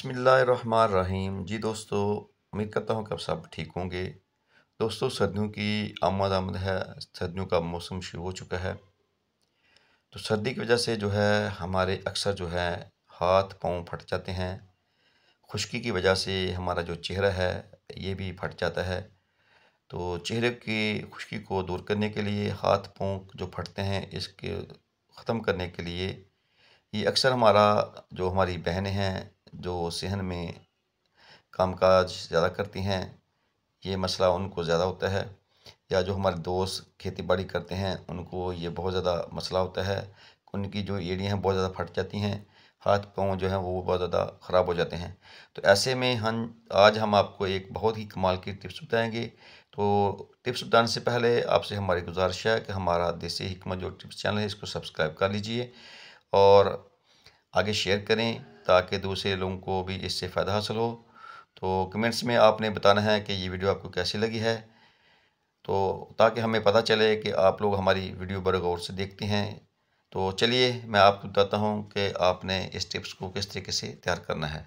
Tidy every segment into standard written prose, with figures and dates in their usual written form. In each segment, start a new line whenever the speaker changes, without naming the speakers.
बिस्मिल्लाहिर्रहमानिर्रहीम। जी दोस्तों, उम्मीद करता हूँ कि आप सब ठीक होंगे। दोस्तों, सर्दियों की आमद है। सर्दियों का मौसम शुरू हो चुका है। तो सर्दी की वजह से जो है हमारे अक्सर जो है हाथ पाँव फट जाते हैं। खुश्की की वजह से हमारा जो चेहरा है ये भी फट जाता है। तो चेहरे की खुश्की को दूर करने के लिए, हाथ पाँव जो फटते हैं इसके ख़त्म करने के लिए, ये अक्सर हमारी बहनें हैं जो सेहन में कामकाज ज़्यादा करती हैं, ये मसला उनको ज़्यादा होता है। या जो हमारे दोस्त खेती बाड़ी करते हैं उनको ये बहुत ज़्यादा मसला होता है। उनकी जो एड़ियाँ हैं बहुत ज़्यादा फट जाती हैं, हाथ पाँव जो हैं वो बहुत ज़्यादा ख़राब हो जाते हैं। तो ऐसे में हम आपको एक बहुत ही कमाल की टिप्स बताएंगे। तो टिप्स बताने से पहले आपसे हमारी गुजारिश है कि हमारा देसी हिकमत जो टिप्स चैनल है इसको सब्सक्राइब कर लीजिए और आगे शेयर करें ताकि दूसरे लोगों को भी इससे फ़ायदा हासिल हो। तो कमेंट्स में आपने बताना है कि ये वीडियो आपको कैसी लगी है, तो ताकि हमें पता चले कि आप लोग हमारी वीडियो बड़े गौर से देखते हैं। तो चलिए मैं आपको बताता हूँ कि आपने इस टिप्स को किस तरीके से तैयार करना है।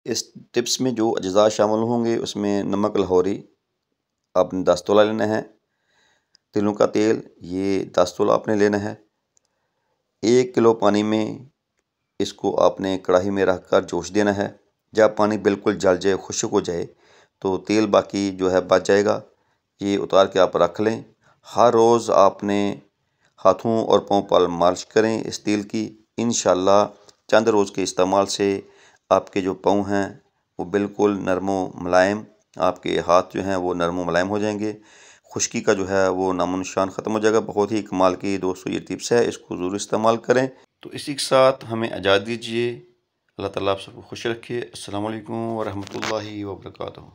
इस टिप्स में जो अज्जा शामिल होंगे उसमें नमक लाहौरी आपने 10 तोला लेना है। तिलों का तेल ये 10 तोला आपने लेना है। 1 किलो पानी में इसको आपने कढ़ाई में रख कर जोश देना है। जब पानी बिल्कुल जल जाए, खुश्क हो जाए, तो तेल बाकी जो है बच जाएगा। ये उतार के आप रख लें। हर रोज़ आपने हाथों और पाँव पर मालिश करें इस तेल की। इंशाअल्लाह चंद रोज़ के इस्तेमाल से आपके जो पाँव हैं वो बिल्कुल नरम व मुलायम, आपके हाथ जो हैं वो नरम व मुलायम हो जाएंगे। खुश्की का जो है वो नामो निशान ख़त्म हो जाएगा। बहुत ही कमाल की दोस्तों ये टिप्स है, इसको ज़रूर इस्तेमाल करें। तो इसी के साथ हमें इजाज़त दीजिए। अल्लाह ताला आप सबको खुश रखे। अस्सलाम वालेकुम व रहमतुल्लाहि व बरकातहू।